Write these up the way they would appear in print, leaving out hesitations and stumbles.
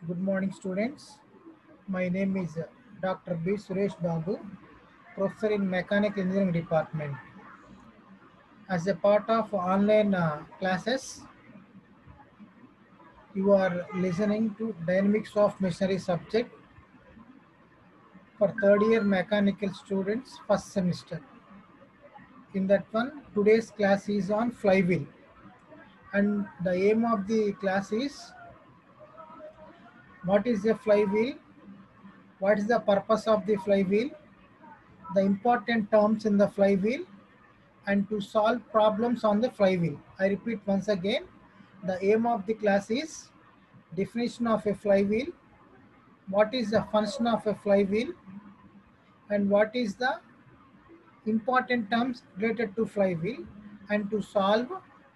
Good morning, students. My name is Dr. B. Suresh Babu, professor in Mechanical Engineering Department. As a part of online classes, you are listening to Dynamics of Machinery subject for third year mechanical students first semester. In that one, today's class is on flywheel, and the aim of the class is what is a flywheel, what is the purpose of the flywheel, the important terms in the flywheel, and to solve problems on the flywheel. I repeat once again, the aim of the class is definition of a flywheel, what is the function of a flywheel, and what is the important terms related to flywheel, and to solve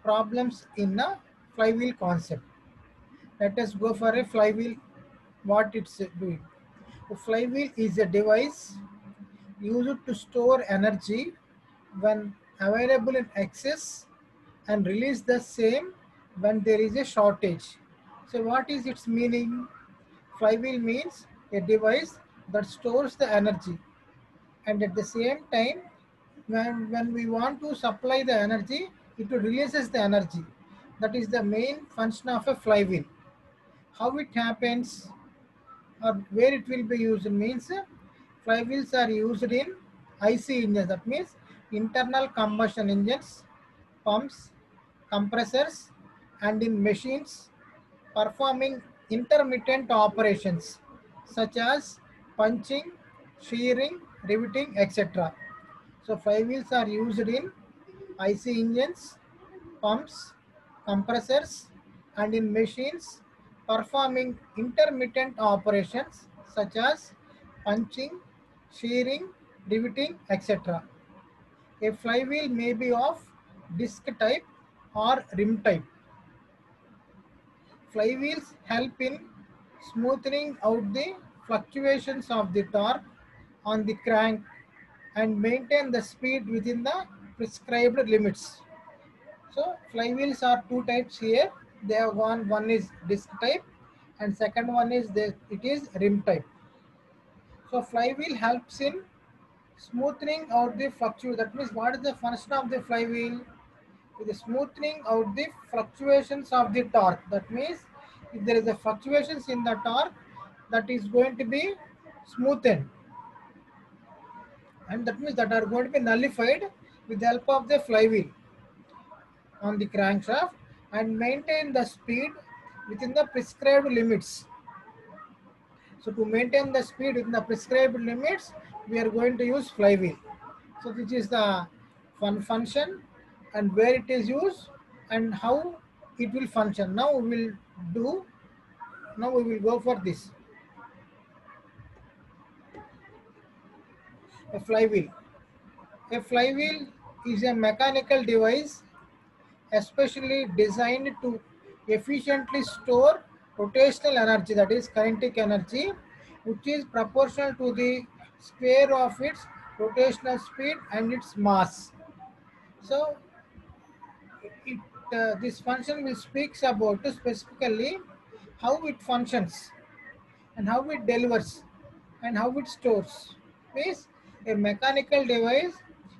problems in a flywheel concept. Let us go for a flywheel, what it's doing. A flywheel is a device used to store energy when available in excess and release the same when there is a shortage. So what is its meaning? Flywheel means a device that stores the energy, and at the same time when we want to supply the energy, it releases the energy. That is the main function of a flywheel. How it happens or where it will be used means flywheels are used in IC engines, that means internal combustion engines, pumps, compressors, and in machines performing intermittent operations such as punching, shearing, riveting, etc. So flywheels are used in IC engines, pumps, compressors, and in machines performing intermittent operations such as punching, shearing, riveting, etc. A flywheel may be of disc type or rim type. Flywheels help in smoothing out the fluctuations of the torque on the crank and maintain the speed within the prescribed limits. So flywheels are two types here. They have one is disc type, and second one is it is rim type. So flywheel helps in smoothing out the fluctuation. That means what is the function of the flywheel? It is smoothing out the fluctuations of the torque. That means if there is a fluctuations in the torque, that is going to be smoothened, and that means that are going to be nullified with the help of the flywheel on the crankshaft and maintain the speed within the prescribed limits. So to maintain the speed within the prescribed limits, we are going to use flywheel. So this is the function and where it is used and how it will function. Now we will go for this. A flywheel. A flywheel is a mechanical device especially designed to efficiently store rotational energy, that is kinetic energy, which is proportional to the square of its rotational speed and its mass. So this function will speaks about specifically how it functions and how it delivers and how it stores. Means a mechanical device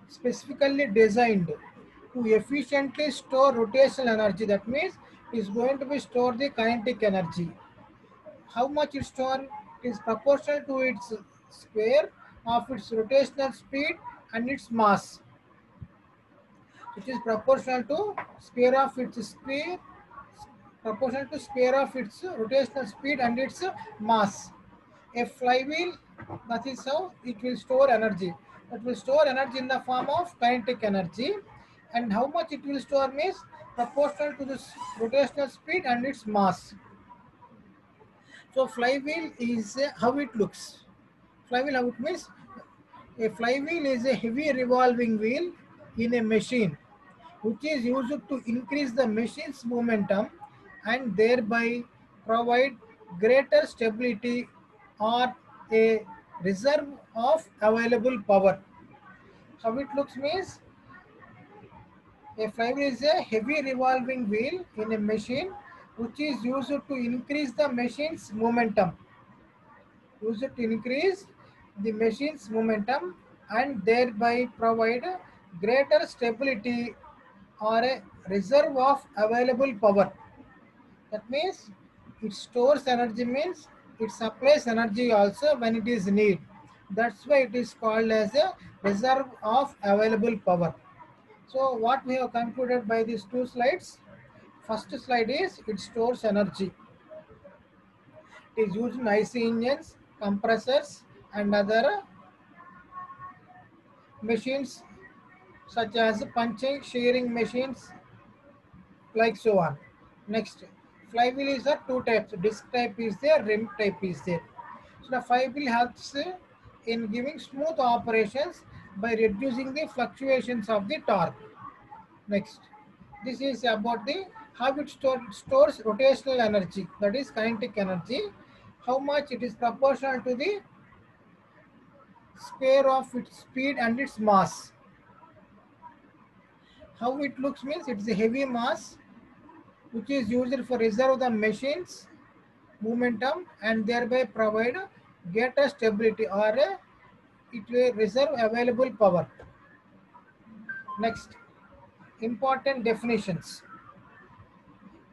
specifically designed to efficiently store rotational energy. That means is going to be store the kinetic energy. How much it store is proportional to its square of its rotational speed and its mass, which is proportional to square of its speed, proportional to square of its rotational speed and its mass. A flywheel, that is how it will store energy. It will store energy in the form of kinetic energy, and how much it will store means proportional to the rotational speed and its mass. So flywheel is how it looks. Flywheel how it means a flywheel is a heavy revolving wheel in a machine which is used to increase the machine's momentum and thereby provide greater stability or a reserve of available power. How it looks means a flywheel is a heavy revolving wheel in a machine which is used to increase the machine's momentum. Used to increase the machine's momentum and thereby provide greater stability or a reserve of available power. That means it stores energy means it supplies energy also when it is need. That's why it is called as a reserve of available power. So what we have concluded by these two slides. First slide is it stores energy. It is used in IC engines, compressors and other machines such as punching, shearing machines like so on. Next, flywheel is there two types. Disc type is there, rim type is there. So the flywheel helps in giving smooth operations by reducing the fluctuations of the torque. Next, this is about the how it stores rotational energy, that is kinetic energy. How much it is proportional to the square of its speed and its mass. How it looks means it's a heavy mass which is used for reserve the machine's momentum and thereby provide greater stability or it will reserve available power. Next, important definitions.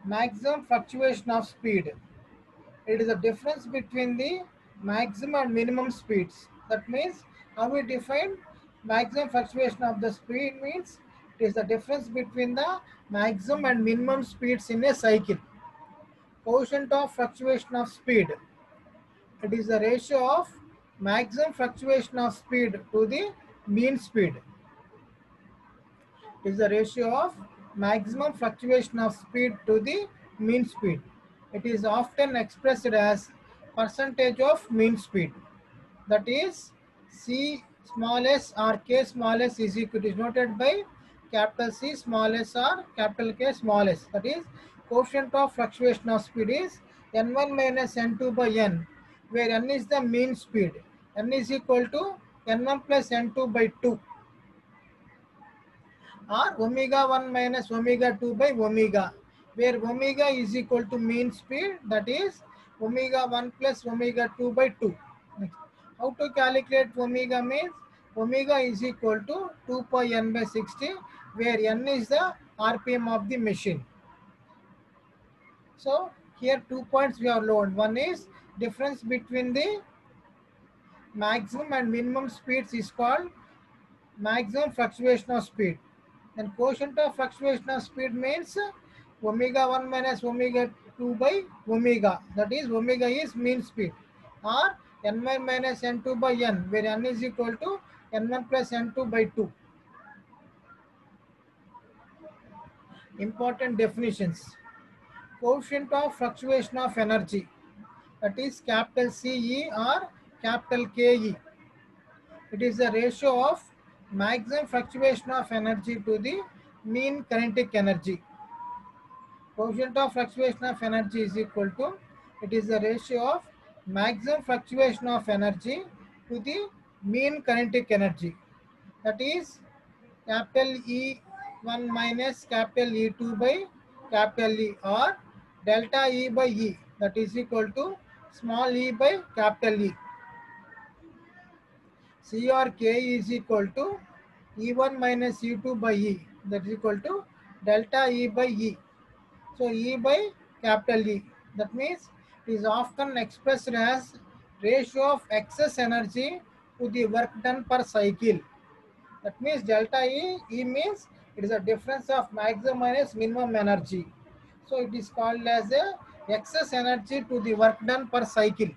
Maximum fluctuation of speed. It is the difference between the maximum and minimum speeds. That means how we define maximum fluctuation of the speed means it is the difference between the maximum and minimum speeds in a cycle. Quotient of fluctuation of speed. It is the ratio of maximum fluctuation of speed to the mean speed. It is the ratio of maximum fluctuation of speed to the mean speed. It is often expressed as percentage of mean speed. That is C small s or K small s is equal to is noted by capital C small s or capital K small s. That is quotient of fluctuation of speed is n1 minus n2 by n, where n is the mean speed. N is equal to n1 plus n2 by 2 or omega 1 minus omega 2 by omega, where omega is equal to mean speed, that is omega 1 plus omega 2 by 2. Next, how to calculate omega means omega is equal to 2 pi n by 60, where n is the RPM of the machine. So here 2 points we have learned. One is difference between the maximum and minimum speeds is called maximum fluctuation of speed. Then quotient of fluctuation of speed means omega 1 minus omega 2 by omega. That is omega is mean speed. Or n1 minus n2 by n, where n is equal to n1 plus n2 by 2. Important definitions. Quotient of fluctuation of energy. That is capital CE or capital KE. It is the ratio of maximum fluctuation of energy to the mean kinetic energy. Quotient of fluctuation of energy is equal to, it is the ratio of maximum fluctuation of energy to the mean kinetic energy. That is capital E1 minus capital E2 by capital E, or delta E by E, that is equal to small e by capital E. C or K is equal to E1 minus E2 by E, that is equal to delta E by E. So E by capital E. That means it is often expressed as ratio of excess energy to the work done per cycle. That means delta E means it is a difference of maximum minus minimum energy. So it is called as a excess energy to the work done per cycle.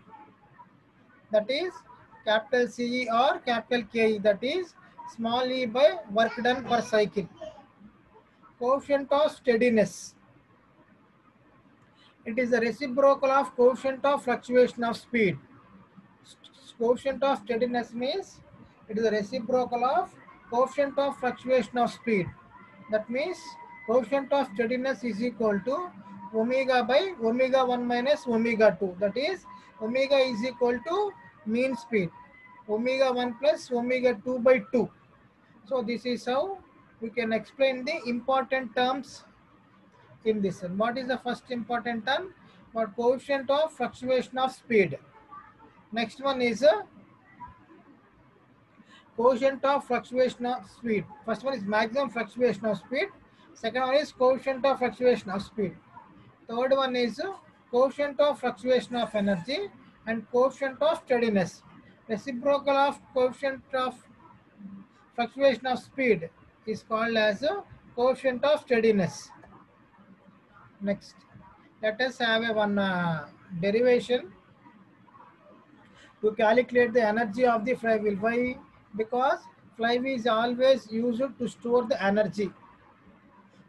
That is capital CE or capital KE, that is small e by work done per cycle. Coefficient of steadiness. It is the reciprocal of coefficient of fluctuation of speed. Coefficient of steadiness means it is the reciprocal of coefficient of fluctuation of speed. That means coefficient of steadiness is equal to omega by omega 1 minus omega 2. That is omega is equal to mean speed. Omega 1 plus omega 2 by 2. So this is how we can explain the important terms in this one. What is the first important term? What coefficient of fluctuation of speed. Next one is coefficient of fluctuation of speed. First one is maximum fluctuation of speed. Second one is coefficient of fluctuation of speed. Third one is coefficient of fluctuation of energy and coefficient of steadiness. Reciprocal of coefficient of fluctuation of speed is called as a coefficient of steadiness. Next, let us have a one derivation to calculate the energy of the flywheel. Why? Because flywheel is always used to store the energy.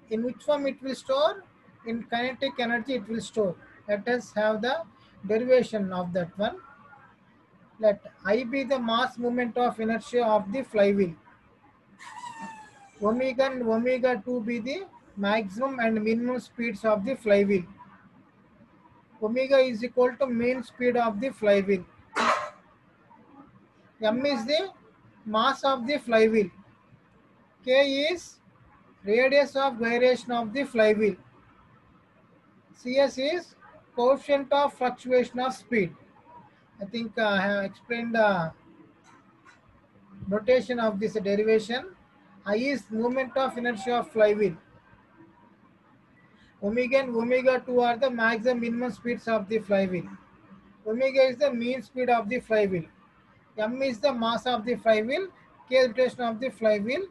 In which form it will store? In kinetic energy it will store. Let us have the derivation of that one. Let I be the mass moment of inertia of the flywheel. Omega and omega 2 be the maximum and minimum speeds of the flywheel. Omega is equal to mean speed of the flywheel. M is the mass of the flywheel. K is radius of gyration of the flywheel. Cs is coefficient of fluctuation of speed. I think I have explained the notation of this derivation. I is moment of inertia of flywheel. Omega and omega 2 are the maximum minimum speeds of the flywheel. Omega is the mean speed of the flywheel. M is the mass of the flywheel. K is rotation of the flywheel.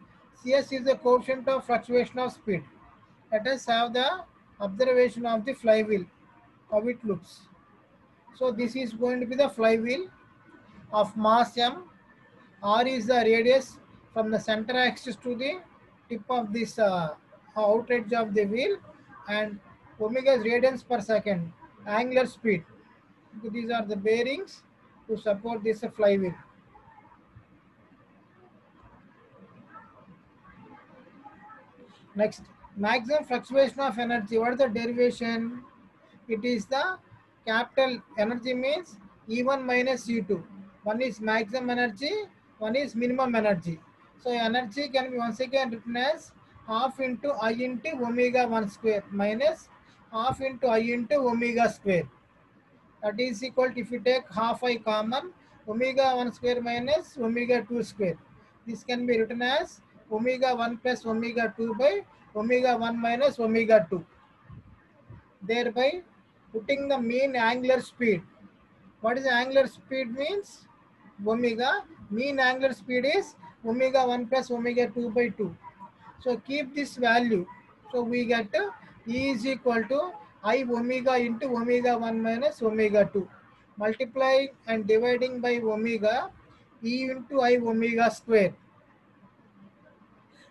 Cs is the coefficient of fluctuation of speed. Let us have the observation of the flywheel, how it looks. So this is going to be the flywheel of mass M. R is the radius from the center axis to the tip of this out edge of the wheel, and omega is radians per second, angular speed. So these are the bearings to support this flywheel. Next, maximum fluctuation of energy. What is the derivation? It is the capital energy means E1 minus E2. One is maximum energy, one is minimum energy. So energy can be once again written as half into I into omega 1 square minus half into I into omega square. That is equal to, if you take half I common, omega 1 square minus omega 2 square. This can be written as omega 1 plus omega 2 by omega 1 minus omega 2. Thereby putting the mean angular speed. What is angular speed means? Omega. Mean angular speed is omega 1 plus omega 2 by 2. So keep this value. So we get E is equal to I omega into omega 1 minus omega 2. Multiplying and dividing by omega, E into I omega square.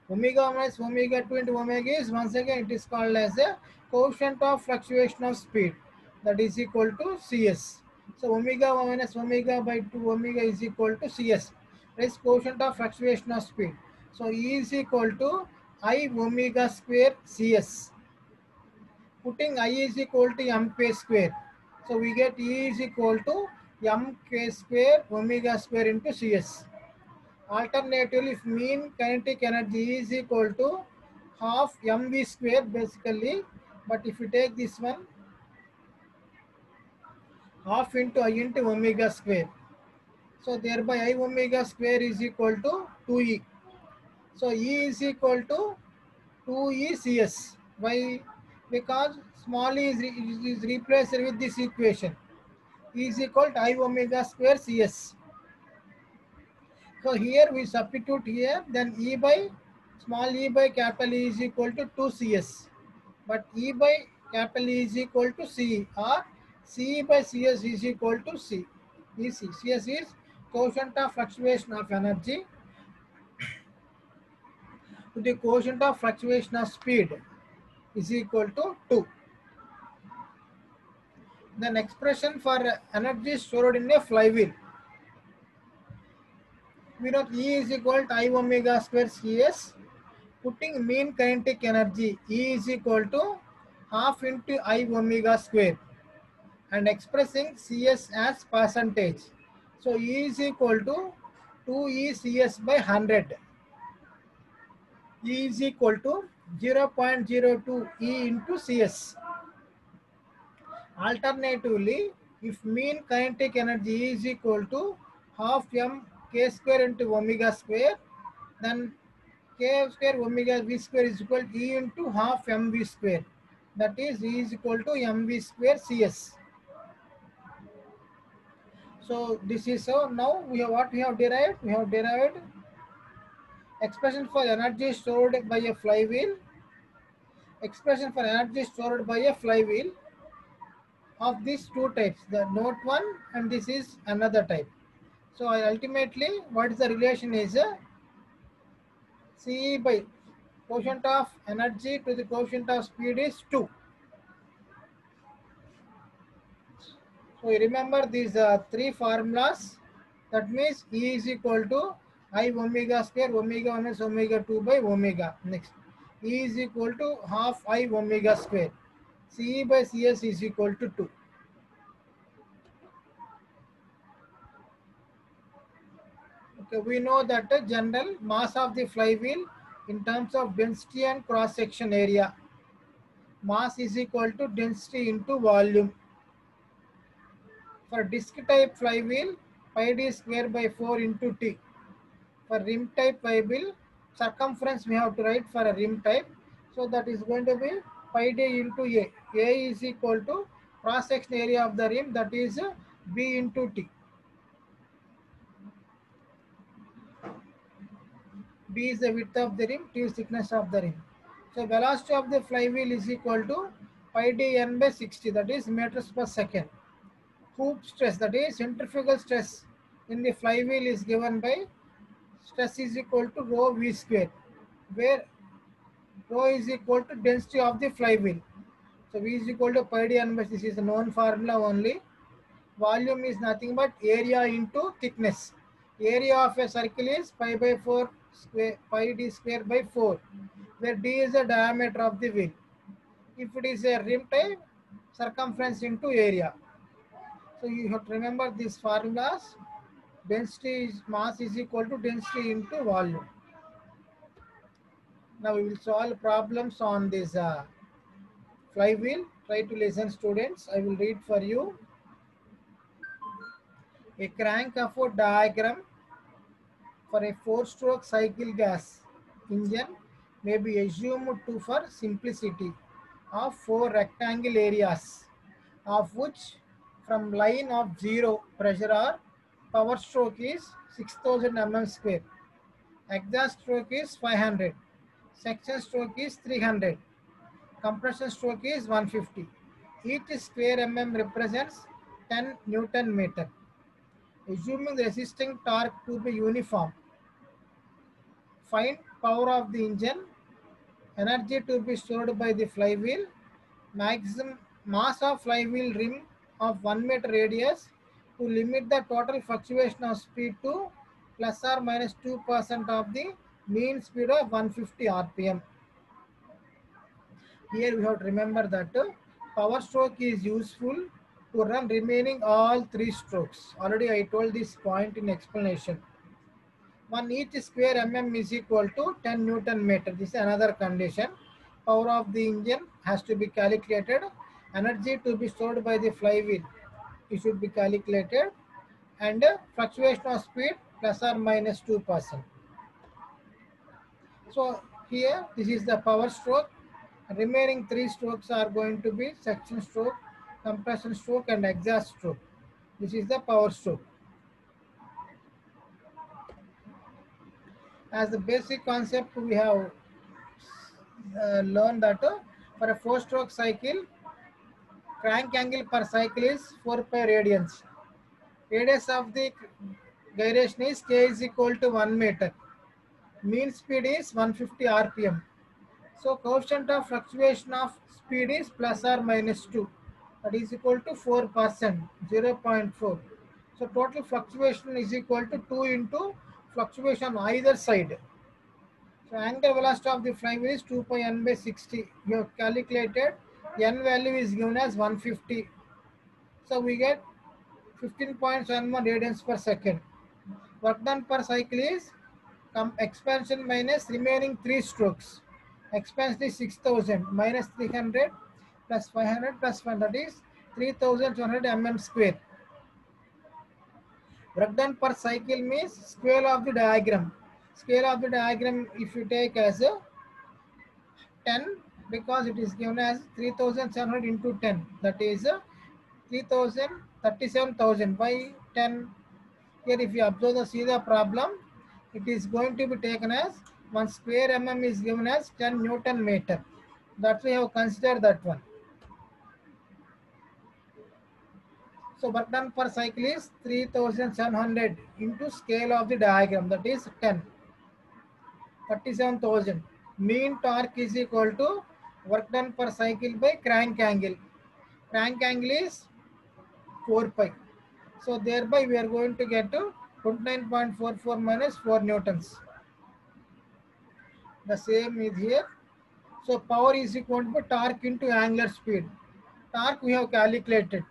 Omega minus omega 2 into omega is, once again it is called as a coefficient of fluctuation of speed, that is equal to Cs. So omega minus omega by 2 omega is equal to Cs. That is coefficient of fluctuation of speed. So E is equal to I omega square Cs. Putting I is equal to mk square. So we get E is equal to mk square omega square into Cs. Alternatively, if mean kinetic energy is equal to half mv square basically, but if you take this one, half into I into omega square. So thereby I omega square is equal to 2e. So E is equal to 2e Cs. Why? Because small e is replaced with this equation. E is equal to I omega square Cs. So here we substitute here, then E by small e by capital E is equal to 2 Cs. But E by capital E is equal to C, or C by Cs is equal to C. EC. Cs is coefficient of fluctuation of energy to the coefficient of fluctuation of speed is equal to 2. Then expression for energy stored in a flywheel. We know E is equal to I omega square Cs. Putting mean kinetic energy, E is equal to half into I omega square, and expressing Cs as percentage. So E is equal to 2E Cs by 100. E is equal to 0.02 E into Cs. Alternatively, if mean kinetic energy is equal to half m k square into omega square, then k square omega v square is equal to E into half mv square. That is E is equal to mv square Cs. So this is so now we have what we have derived? We have derived expression for energy stored by a flywheel. Expression for energy stored by a flywheel of these two types, the note one and this is another type. So ultimately what is the relation is Ce by quotient of energy to the quotient of speed is 2. So you remember these three formulas. That means E is equal to I omega square omega 1 is omega 2 by omega. Next, E is equal to half I omega square. Ce by Cs is equal to 2. Okay, we know that the general mass of the flywheel in terms of density and cross section area. Mass is equal to density into volume. For disc type flywheel, pi d square by 4 into T. For rim type flywheel, circumference we have to write for a rim type. So that is going to be pi d into A. A is equal to cross section area of the rim, that is B into T. B is the width of the rim, T is thickness of the rim. So velocity of the flywheel is equal to pi d n by 60, that is meters per second. Hoop stress, that is centrifugal stress in the flywheel, is given by stress is equal to rho v square, where rho is equal to density of the flywheel. So V is equal to pi d n by, this is a known formula only. Volume is nothing but area into thickness. Area of a circle is pi by 4 square, pi d square by 4, where d is the diameter of the wheel. If it is a rim type, circumference into area. So you have to remember these formulas. Density is mass is equal to density into volume. Now we will solve problems on this flywheel. Try to listen, students. I will read for you. A crank afford diagram for a four-stroke cycle gas engine may be assumed to for simplicity of four rectangle areas, of which from line of zero pressure or power stroke is 6000 mm square, exhaust stroke is 500, section stroke is 300, compression stroke is 150. Each square mm represents 10 Newton meter. Assuming the resisting torque to be uniform, find power of the engine, energy to be stored by the flywheel, maximum mass of flywheel rim of 1 meter radius to limit the total fluctuation of speed to plus or minus 2% of the mean speed of 150 rpm. Here we have to remember that power stroke is useful to run remaining all three strokes. Already I told this point in explanation. One each square mm is equal to 10 Newton meter. This is another condition. Power of the engine has to be calculated. Energy to be stored by the flywheel, it should be calculated. And fluctuation of speed plus or minus 2%. So here this is the power stroke. Remaining three strokes are going to be section stroke, compression stroke and exhaust stroke. This is the power stroke. As the basic concept, we have learned that for a four-stroke cycle, crank angle per cycle is 4 pi radians. Radius of the gyration is k is equal to 1 meter. Mean speed is 150 rpm. So coefficient of fluctuation of speed is plus or minus 2. That is equal to 4%, 0.4. So total fluctuation is equal to 2 into fluctuation on either side. So angular velocity of the flywheel is 2 pi n by 60. You have calculated, n value is given as 150. So we get 15.71 radians per second. Work done per cycle is come expansion minus remaining 3 strokes. Expansion is 6000 minus 300 plus 500 plus 1, that is 3200 mm square. Work done per cycle means scale of the diagram. Scale of the diagram if you take as a 10, because it is given as 3700 into 10, that is 37,000 by 10. Here if you observe see the problem, it is going to be taken as 1 square mm is given as 10 Newton meter. That's why we have considered that one. So work done per cycle is 3700 into scale of the diagram, that is 10. 37,000. Mean torque is equal to work done per cycle by crank angle. Crank angle is 4 pi. So thereby we are going to get to 29.44 minus 4 newtons. The same is here. So power is equal to torque into angular speed. Torque we have calculated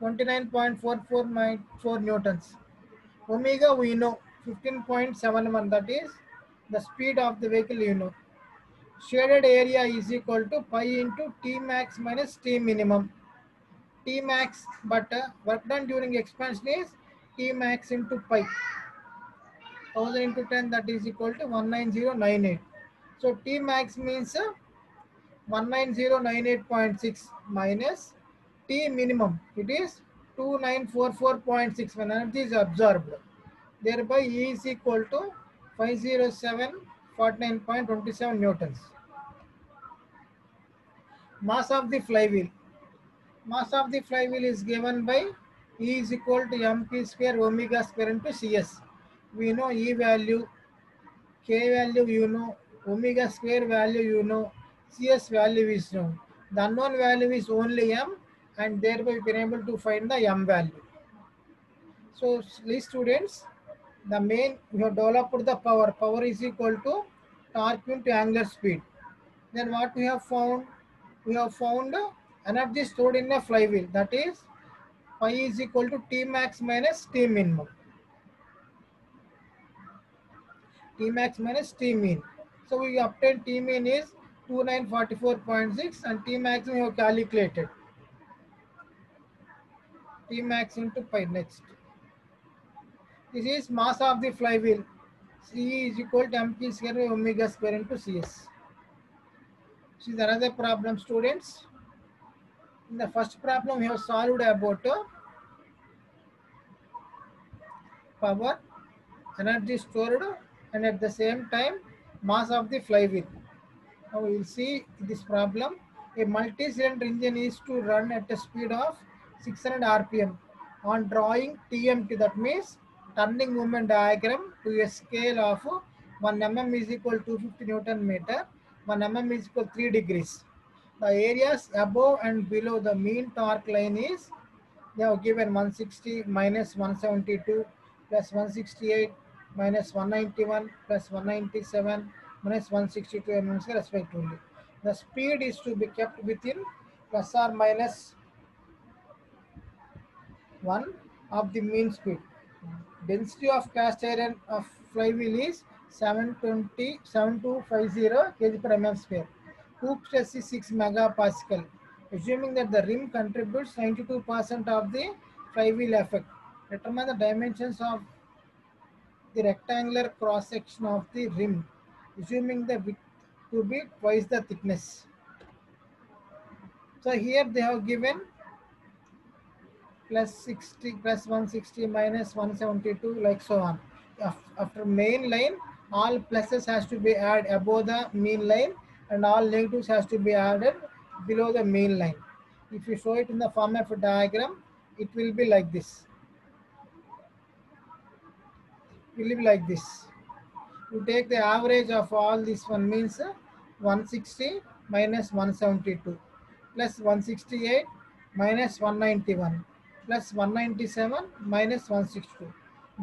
29.44 newtons. Omega we know 15.71, that is the speed of the vehicle you know. Shaded area is equal to pi into T max minus T minimum. T max, but work done during expansion is T max into pi. 1000 into 10, that is equal to 19098. So T max means 19098.6 minus T minimum, it is 2944.6 when energy is absorbed. Thereby E is equal to 50749.27 newtons. Mass of the flywheel. Mass of the flywheel is given by E is equal to mp square omega square into Cs. We know E value, K value you know, omega square value you know, Cs value is known. The unknown value is only m, and thereby we can able to find the m value. So please students, the main we have developed the power. Power is equal to torque into angular speed. Then what we have found? We have found energy stored in a flywheel, that is phi is equal to T max minus T minimum. T max minus T mean. So we obtain T mean is 2944.6 and T max we have calculated. T max into pi next. This is mass of the flywheel. C is equal to mp square omega square into Cs. This is another problem, students. In the first problem we have solved about power, energy stored, and at the same time mass of the flywheel. Now we will see this problem. A multi-cylinder engine is to run at a speed of 600 rpm. On drawing TMT, that means turning movement diagram, to a scale of 1 mm is equal to 250 Newton meter, 1 mm is equal to 3 degrees. The areas above and below the mean torque line is, they have given 160 minus 172 plus 168 minus 191 plus 197 minus 162 mm respectively. The speed is to be kept within plus or minus 1 of the mean speed. Density of cast iron of flywheel is 7250 kg per mm square. Hoop stress is 6 megapascal. Assuming that the rim contributes 92% of the flywheel effect. Determine the dimensions of the rectangular cross section of the rim, assuming the width to be twice the thickness. So here they have given plus 60 plus 160 minus 172 like so on. After main line, all pluses has to be added above the mean line and all negatives has to be added below the mean line. If you show it in the form of a diagram, it will be like this. It will be like this. You take the average of all this one means 160 minus 172 plus 168 minus 191 plus 197 minus 162.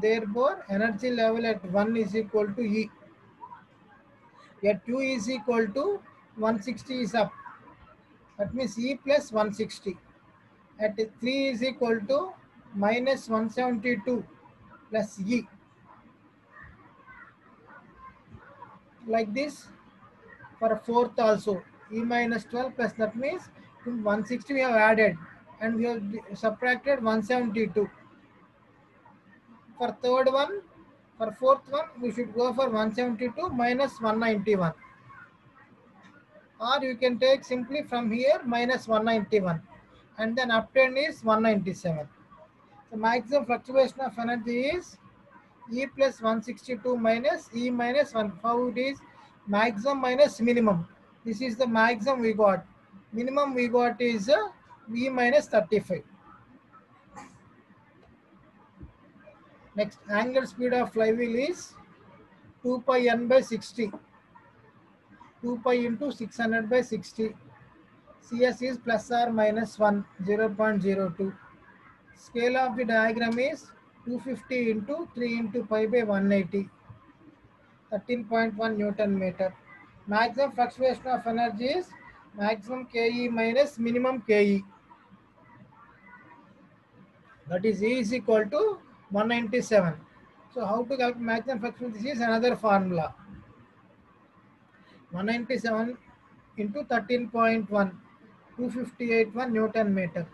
Therefore, energy level at 1 is equal to E. At 2 is equal to 160 is up. That means E plus 160. At 3 is equal to minus 172 plus E. like this for fourth also. E minus 12 plus, that means 160 we have added and we have subtracted 172. For third one, for fourth one, we should go for 172 minus 191. Or you can take simply from here minus 191 and then obtain is 197. The maximum fluctuation of energy is E plus 162 minus E minus 1. How it is? Maximum minus minimum. This is the maximum we got. Minimum we got is E minus 35. Next, angular speed of flywheel is 2 pi n by 60. 2 pi into 600 by 60. CS is plus or minus 1, 0.02. Scale of the diagram is 250 into 3 into pi by 180. 13.1 Newton meter. Maximum fluctuation of energy is maximum KE minus minimum KE. That is E is equal to 197. So how to calculate maximum fluctuation? This is another formula. 197 into 13.1, 258 Newton meter.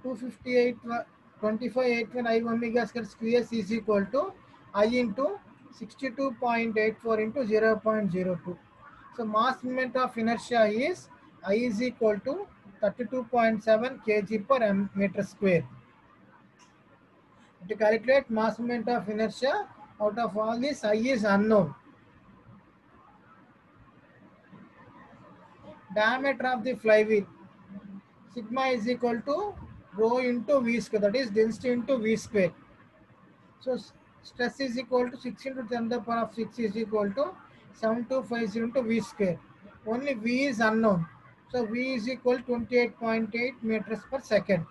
258, 2581 I omega square squares is equal to I into 62.84 into 0.02. So mass moment of inertia is I is equal to 32.7 kg per meter square. To calculate mass moment of inertia, out of all this I is unknown. Diameter of the flywheel, sigma is equal to rho into V square, that is density into V square. So stress is equal to 6 into 10 to the power of 6 is equal to 7250 into V square. Only V is unknown. So V is equal to 28.8 meters per second.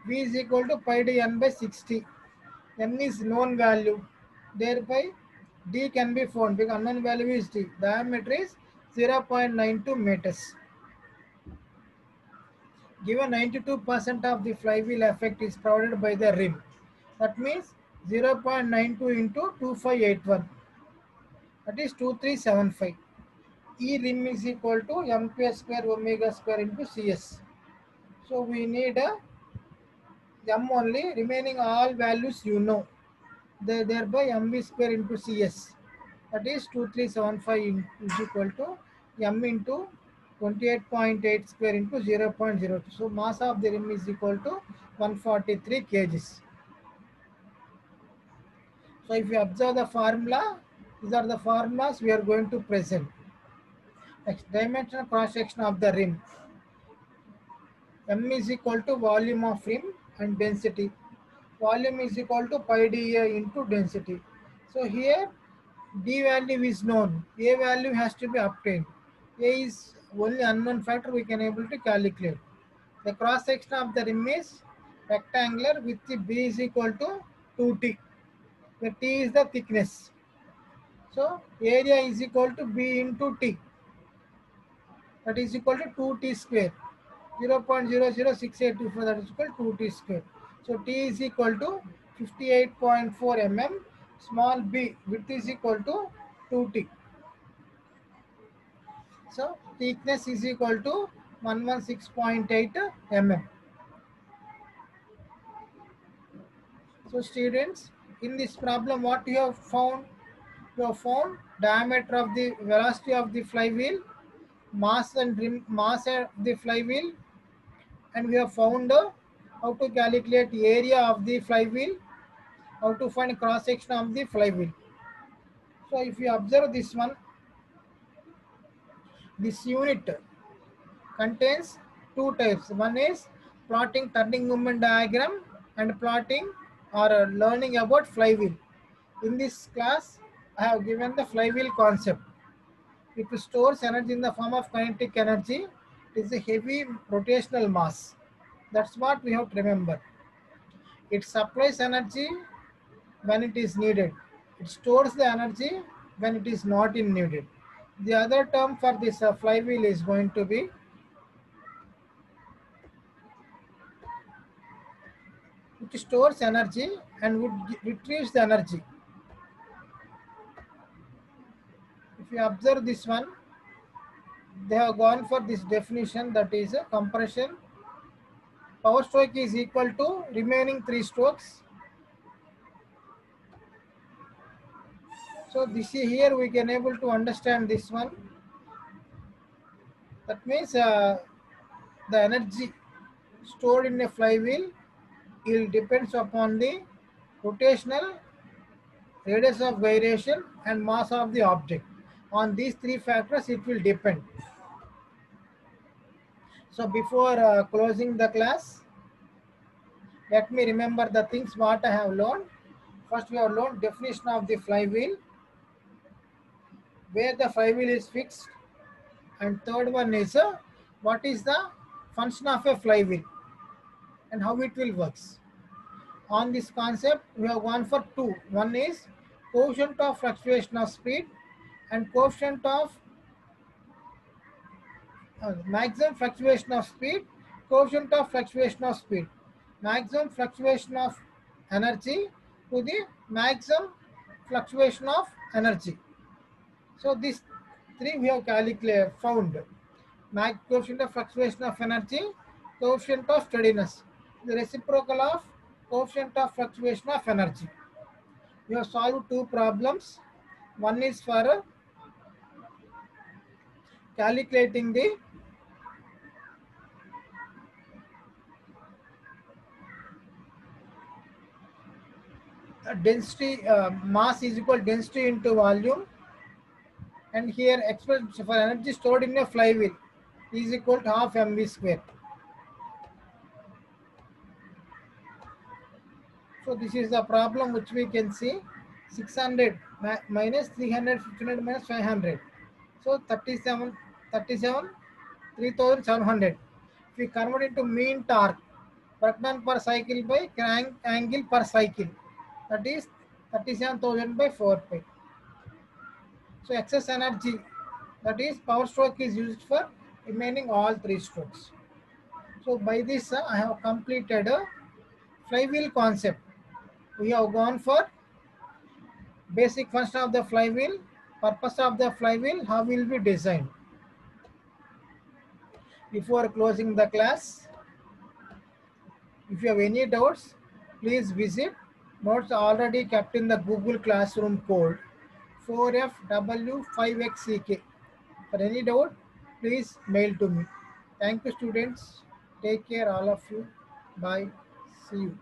V is equal to pi d n by 60. N is known value. Thereby D can be found because unknown value is D. Diameter is 0.92 meters. Given 92% of the flywheel effect is provided by the rim. That means 0.92 into 2581. That is 2375. E rim is equal to m square omega square into CS. So we need a m only, remaining all values you know. Thereby mv square into CS. That is 2375 is equal to m into 28.8 square into 0.02. So mass of the rim is equal to 143 kgs. So if you observe the formula, these are the formulas we are going to present. Next, dimensional cross section of the rim. M is equal to volume of rim and density. Volume is equal to pi dA into density. So here D value is known. A value has to be obtained. A is only unknown factor we can able to calculate. The cross section of the rim is rectangular with the B is equal to 2T. The T is the thickness. So area is equal to B into T. That is equal to 2T square. 0.00684, that is equal to 2T square. So T is equal to 58.4 mm. Small b width is equal to 2T. So thickness is equal to 116.8 mm. So students, in this problem what you have found? You have found diameter of the velocity of the flywheel, mass and rim, mass of the flywheel, and we have found how to calculate the area of the flywheel, how to find cross section of the flywheel. So if you observe this one, this unit contains two types. One is plotting turning movement diagram and plotting or learning about flywheel. In this class, I have given the flywheel concept. It stores energy in the form of kinetic energy. It is a heavy rotational mass. That's what we have to remember. It supplies energy when it is needed. It stores the energy when it is not in needed. The other term for this flywheel is going to be it stores energy and would retrieves the energy. you observe this one, they have gone for this definition, that is a compression. Power stroke is equal to remaining 3 strokes. So this is here we can able to understand this one. That means the energy stored in a flywheel will depends upon the rotational, radius of gyration and mass of the object. On these 3 factors it will depend. So before closing the class, let me remember the things what I have learned. First we have learned definition of the flywheel, where the flywheel is fixed, and third one is what is the function of a flywheel and how it will works. On this concept we have gone for 2. One is coefficient of fluctuation of speed and coefficient of maximum fluctuation of speed, coefficient of fluctuation of speed, maximum fluctuation of energy to the maximum fluctuation of energy. So these 3 we have calculated, found. Coefficient of fluctuation of energy, coefficient of steadiness, the reciprocal of coefficient of fluctuation of energy. We have solved 2 problems. One is for calculating the density, mass is equal density into volume, and here expression for energy stored in a flywheel is equal to half mv square. So this is the problem which we can see, 600 minus 300, 1500 minus 500. So 37, 3700. If we convert into mean torque, work done per cycle by crank angle per cycle, that is 37,000 by 4 pi. So excess energy, that is power stroke, is used for remaining all 3 strokes. So by this I have completed a flywheel concept. We have gone for basic function of the flywheel, purpose of the flywheel, how will be designed. Before closing the class, if you have any doubts, please visit. Notes already kept in the Google Classroom code 4FW5XCK. For any doubt, please mail to me. Thank you, students. Take care, all of you. Bye. See you.